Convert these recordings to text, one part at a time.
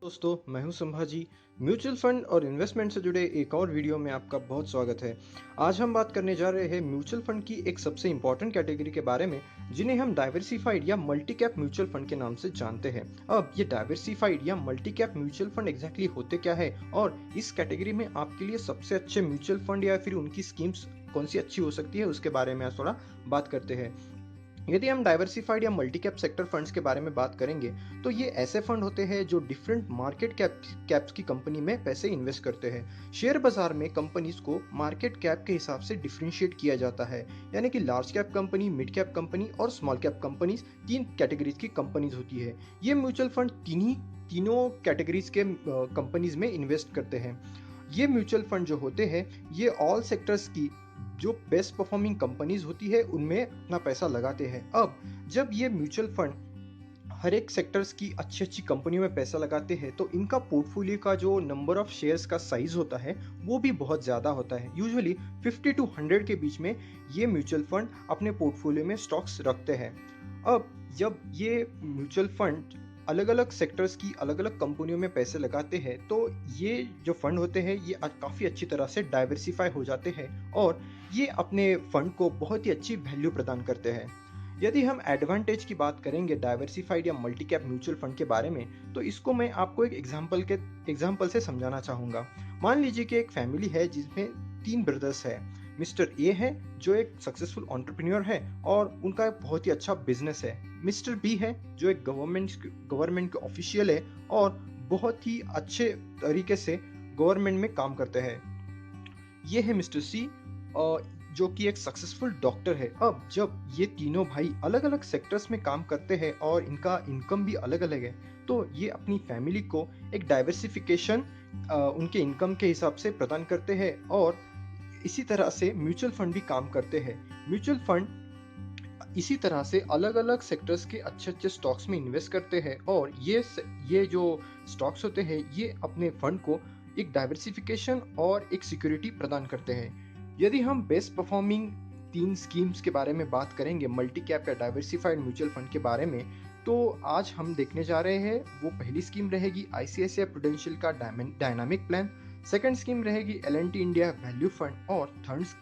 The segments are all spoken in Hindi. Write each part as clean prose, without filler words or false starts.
दोस्तों, मैं हूं संभाजी। म्यूचुअल फंड और इन्वेस्टमेंट से जुड़े एक और वीडियो में आपका बहुत स्वागत है। आज हम बात करने जा रहे हैं म्यूचुअल फंड की एक सबसे इंपॉर्टेंट कैटेगरी के बारे में, जिन्हें हम डाइवर्सिफाइड या मल्टी कैप म्यूचुअल फंड के नाम से जानते हैं। अब ये डाइवर्सिफाइड या multi cap mutual fund exactly होते क्या है और इस कैटेगरी में आपके लिए सबसे अच्छे म्यूचुअल फंड या फिर उनकी स्कीम्स कौन सी अच्छी हो सकती है, उसके बारे में आज थोड़ा बात करते हैं। यदि हम डाइवर्सिफाइड या मल्टी कैप सेक्टर फंड्स के बारे में बात करेंगे, तो ये ऐसे फंड होते हैं जो डिफरेंट मार्केट कैप्स की कंपनी में पैसे इन्वेस्ट करते हैं। शेयर बाजार में कंपनीज को मार्केट कैप के हिसाब से डिफरेंशिएट किया जाता है, यानी कि large cap company, mid cap company और स्मॉल कैप कंपनीज, तीन कैटेगरीज की कंपनीज होती है। ये म्यूचुअल फंड तीनों कैटेगरीज के कंपनीज में इन्वेस्ट करते हैं। ये म्यूचुअल फंड जो होते हैं, ये ऑल सेक्टर्स की जो बेस्ट परफॉर्मिंग कंपनीज होती है उनमें अपना पैसा लगाते हैं। अब जब ये म्यूचुअल फंड हर एक सेक्टर्स की अच्छी अच्छी कंपनियों में पैसा लगाते हैं, तो इनका पोर्टफोलियो का जो नंबर ऑफ शेयर्स का साइज होता है वो भी बहुत ज़्यादा होता है। यूजुअली 50 टू 100 के बीच में ये म्यूचुअल फंड अपने पोर्टफोलियो में स्टॉक्स रखते हैं। अब जब ये म्यूचुअल फंड अलग अलग सेक्टर्स की अलग अलग कंपनियों में पैसे लगाते हैं, तो ये जो फंड होते हैं ये काफ़ी अच्छी तरह से डाइवर्सिफाई हो जाते हैं और ये अपने फंड को बहुत ही अच्छी वैल्यू प्रदान करते हैं। यदि हम एडवांटेज की बात करेंगे डाइवर्सिफाइड या मल्टी कैप म्यूचुअल फंड के बारे में, तो इसको मैं आपको एक एग्जाम्पल से समझाना चाहूँगा। मान लीजिए कि एक फैमिली है जिसमें 3 ब्रदर्स है। मिस्टर ए है जो एक सक्सेसफुल एंटरप्रेन्योर है और उनका एक बहुत ही अच्छा बिजनेस है। मिस्टर बी है जो एक गवर्नमेंट के ऑफिशियल है और बहुत ही अच्छे तरीके से गवर्नमेंट में काम करते हैं। ये है मिस्टर सी, जो कि एक सक्सेसफुल डॉक्टर है। अब जब ये तीनों भाई अलग अलग सेक्टर्स में काम करते हैं और इनका इनकम भी अलग अलग है, तो ये अपनी फैमिली को एक डाइवर्सिफिकेशन उनके इनकम के हिसाब से प्रदान करते हैं। और इसी तरह से म्यूचुअल फंड भी काम करते हैं। म्यूचुअल फंड इसी तरह से अलग अलग सेक्टर्स के अच्छे अच्छे स्टॉक्स में इन्वेस्ट करते हैं और ये जो स्टॉक्स होते हैं ये अपने फंड को एक डाइवर्सिफिकेशन और एक सिक्योरिटी प्रदान करते हैं। यदि हम बेस्ट परफॉर्मिंग 3 स्कीम्स के बारे में बात करेंगे मल्टी कैप या डाइवर्सिफाइड म्यूचुअल फंड के बारे में, तो आज हम देखने जा रहे हैं वो पहली स्कीम रहेगी आईसीआईसीआई प्रूडेंशियल का डायनामिक प्लान। सेकंड स्कीम रहेगी एल&टी इंडिया वैल्यू फंड और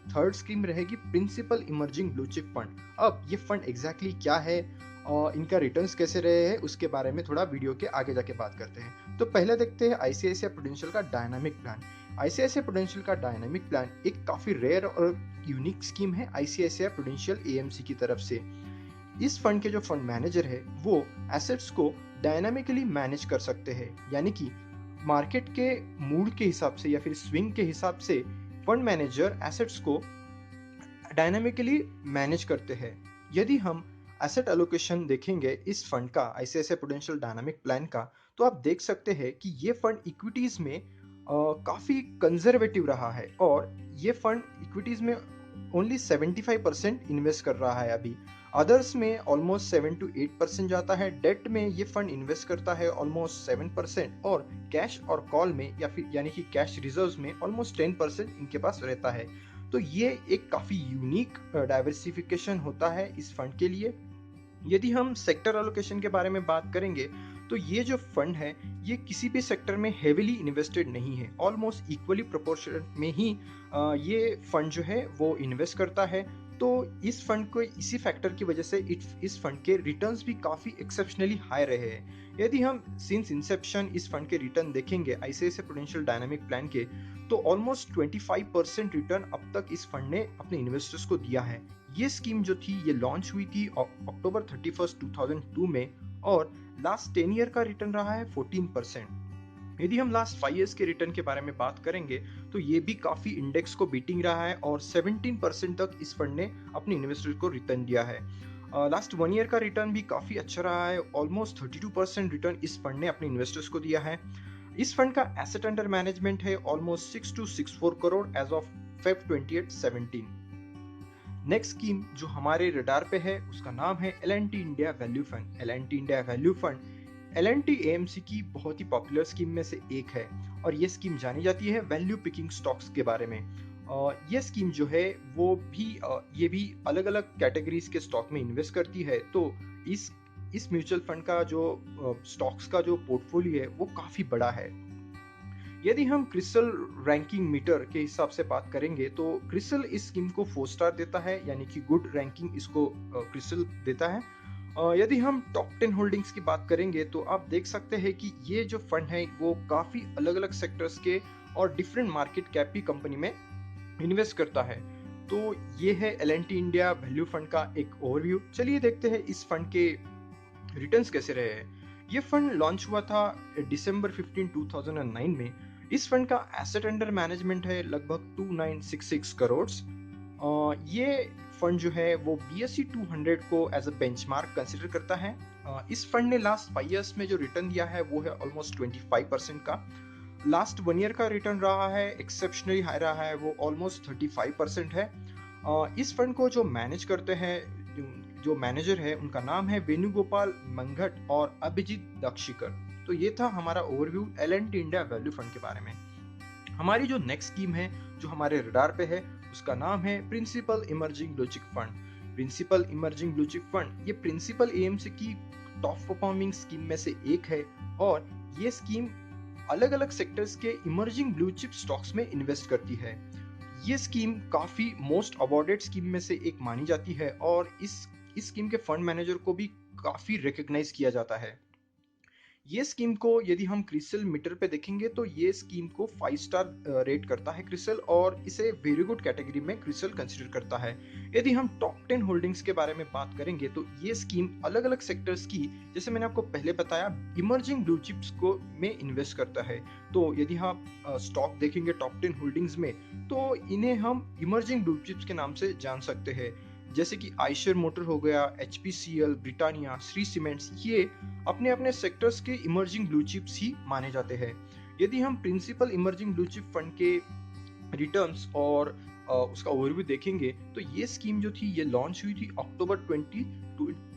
थर्ड स्कीम रहेगी principal emerging blue chip fund. अब ये फंड एग्जैक्टली क्या है और इनका रिटर्न्स कैसे रहे हैं, उसके बारे में थोड़ा वीडियो के आगे जाके बात करते हैं। तो पहले देखते हैं आईसीआईसीआई प्रूडेंशियल का डायनामिक प्लान। आईसीआईसीआई प्रूडेंशियल का डायनामिक प्लान एक काफी रेयर और यूनिक स्कीम है आईसीआईसीआई प्रूडेंशियल एएमसी की तरफ से। इस फंड के जो फंड मैनेजर है वो एसेट्स को डायनामिकली मैनेज कर सकते हैं, यानी कि मार्केट के मूड के हिसाब से या फिर स्विंग के हिसाब से फंड मैनेजर एसेट्स को डायनामिकली मैनेज करते हैं। यदि हम एसेट एलोकेशन देखेंगे इस फंड का, आईसीआईसीआई प्रूडेंशियल डायनामिक प्लान का, तो आप देख सकते हैं कि ये फंड इक्विटीज में काफी कंजर्वेटिव रहा है और ये फंड इक्विटीज में ओनली 75% इन्वेस्ट कर रहा है अभी। अदर्स में ऑलमोस्ट 7 to 8% जाता है। डेट में ये फंड इन्वेस्ट करता है ऑलमोस्ट 7% और कैश और कॉल में या फिर यानी कि कैश रिजर्व्स में ऑलमोस्ट 10% इनके पास रहता है। तो ये एक काफ़ी यूनिक डाइवर्सिफिकेशन होता है इस फंड के लिए। यदि हम सेक्टर एलोकेशन के बारे में बात करेंगे, तो ये जो फंड है ये किसी भी सेक्टर में हेविली इन्वेस्टेड नहीं है। ऑलमोस्ट इक्वली प्रोपोर्शन में ही ये फंड जो है वो इन्वेस्ट करता है। तो इस फंड को इसी फैक्टर की वजह से इस फंड के रिटर्न्स भी काफ़ी एक्सेप्शनली हाई रहे हैं। यदि हम सिंस इंसेप्शन इस फंड के रिटर्न देखेंगे आईसीआईसीआई प्रूडेंशियल डायनामिक प्लान के, तो ऑलमोस्ट 25% रिटर्न अब तक इस फंड ने अपने इन्वेस्टर्स को दिया है। ये स्कीम जो थी ये लॉन्च हुई थी अक्टूबर 31, 2002 में और लास्ट 10 ईयर का रिटर्न रहा है 14%। यदि हम लास्ट 5 ईयर्स के रिटर्न के बारे में बात करेंगे, तो ये भी काफ़ी इंडेक्स को बीटिंग रहा है और 17% तक इस फंड ने अपने इन्वेस्टर को रिटर्न दिया है। लास्ट 1 ईयर का रिटर्न भी काफ़ी अच्छा रहा है। ऑलमोस्ट 32% रिटर्न इस फंड ने अपने इन्वेस्टर्स को दिया है। इस फंड का एसेट अंडर मैनेजमेंट है almost 6264 crore as of Feb 2817। Next scheme जो हमारे रडार पे है उसका नाम है L&T India value fund. L&T India value fund L&T AMC की बहुत ही पॉपुलर स्कीम में से एक है और ये स्कीम जानी जाती है वैल्यू पिकिंग स्टॉक्स के बारे में। ये स्कीम जो है वो भी ये भी अलग अलग कैटेगरीज के स्टॉक में इन्वेस्ट करती है। तो इस इस म्यूचुअल फंड का जो स्टॉक्स का जो पोर्टफोलियो है वो काफ़ी बड़ा है। यदि हम क्रिस्टल रैंकिंग मीटर के हिसाब से बात करेंगे तो क्रिस्टल इस स्कीम को 4 स्टार देता है, यानी कि गुड रैंकिंग इसको क्रिस्टल देता है। यदि हम टॉप 10 होल्डिंग्स की बात करेंगे तो आप देख सकते हैं कि ये जो फंड है वो काफ़ी अलग अलग सेक्टर्स के और डिफरेंट मार्केट कैप की कंपनी में इन्वेस्ट करता है। तो ये है L&T इंडिया वैल्यू फंड का एक ओवरव्यू। चलिए देखते हैं इस फंड के रिटर्न्स कैसे रहे हैं। ये फंड लॉन्च हुआ था दिसंबर 15 2009 में। इस फंड का एसेट अंडर मैनेजमेंट है लगभग 2966 करोड़। ये फंड जो है वो BSE 200 को एज अ बेंचमार्क कंसिडर करता है। इस फंड ने लास्ट 5 इयर्स में जो रिटर्न दिया है वो है ऑलमोस्ट 25% का। लास्ट 1 ईयर का रिटर्न रहा है एक्सेप्शनली हाई रहा है, वो ऑलमोस्ट 35% है। इस फंड को जो मैनेज करते हैं, जो मैनेजर है उनका नाम है वेणुगोपाल मंगट और अभिजीत दक्षिकर। तो ये था हमारा overview L&T India value fund के बारे में। हमारी जो नेक्स्ट स्कीम है जो हमारे रडार पे है उसका नाम है principal emerging blue chip fund. Principal emerging blue chip fund ये प्रिंसिपल AMC की टॉप परफॉर्मिंग स्कीम में से एक है और ये स्कीम अलग अलग सेक्टर्स के इमर्जिंग ब्लू चिप स्टॉक्स में इन्वेस्ट करती है। ये स्कीम काफी मोस्ट अवॉर्डेड स्कीम में से एक मानी जाती है और इस स्कीम के फंड मैनेजर को भी काफी रिकॉग्नाइज किया जाता है। ये स्कीम को यदि हम क्रिस्टल मीटर पे देखेंगे तो ये स्कीम को 5 स्टार रेट करता है क्रिस्टल और इसे वेरी गुड कैटेगरी में क्रिस्टल कंसीडर करता है। यदि हम टॉप 10 होल्डिंग्स के बारे में बात करेंगे तो ये स्कीम अलग अलग सेक्टर्स की, जैसे मैंने आपको पहले बताया, इमर्जिंग ब्लू चिप्स को में इन्वेस्ट करता है। तो यदि हम स्टॉक देखेंगे टॉप 10 होल्डिंग्स में तो इन्हें हम इमर्जिंग ब्लू चिप्स के नाम से जान सकते हैं, जैसे कि आइशर मोटर हो गया, HPCL, ब्रिटानिया, श्री सीमेंट्स, ये अपने अपने सेक्टर्स के इमर्जिंग ब्लू चिप्स ही माने जाते हैं। यदि हम principal emerging blue chip fund के रिटर्न्स और उसका ओवरव्यू देखेंगे तो ये स्कीम जो थी ये लॉन्च हुई थी अक्टूबर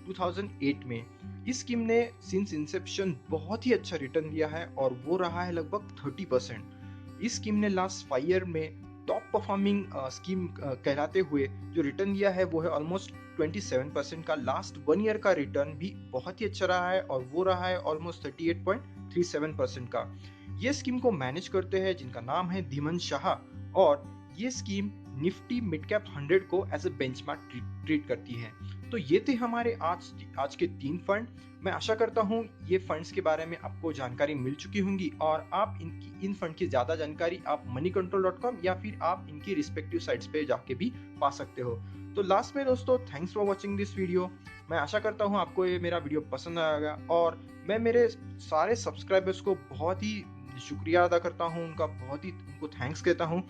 2008 में। इस स्कीम ने सिंस इंसेप्शन बहुत ही अच्छा रिटर्न दिया है और वो रहा है लगभग 30%। इस स्कीम ने लास्ट 5 ईयर में टॉप परफॉर्मिंग स्कीम कहलाते हुए जो रिटर्न दिया है वो है ऑलमोस्ट 27% का। लास्ट 1 ईयर का रिटर्न भी बहुत ही अच्छा रहा है और वो रहा है ऑलमोस्ट 38.37% का। ये स्कीम को मैनेज करते हैं जिनका नाम है धीमन शाह और ये स्कीम निफ्टी मिड कैप 100 को एज ए बेंचमार्क ट्रीट करती है। तो ये थे हमारे आज के 3 फंड। मैं आशा करता हूँ ये फंड्स के बारे में आपको जानकारी मिल चुकी होंगी और आप इन फंड की ज्यादा जानकारी आप moneycontrol.com या फिर आप इनकी रिस्पेक्टिव साइट्स पे जाके भी पा सकते हो। तो लास्ट में दोस्तों, thanks for watching this video. मैं आशा करता हूँ आपको ये मेरा वीडियो पसंद आएगा और मैं मेरे सारे सब्सक्राइबर्स को बहुत ही शुक्रिया अदा करता हूँ, उनको थैंक्स कहता हूँ।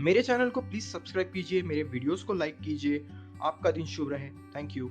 मेरे चैनल को प्लीज सब्सक्राइब कीजिए, मेरे वीडियोस को लाइक कीजिए। आपका दिन शुभ रहे। Thank you.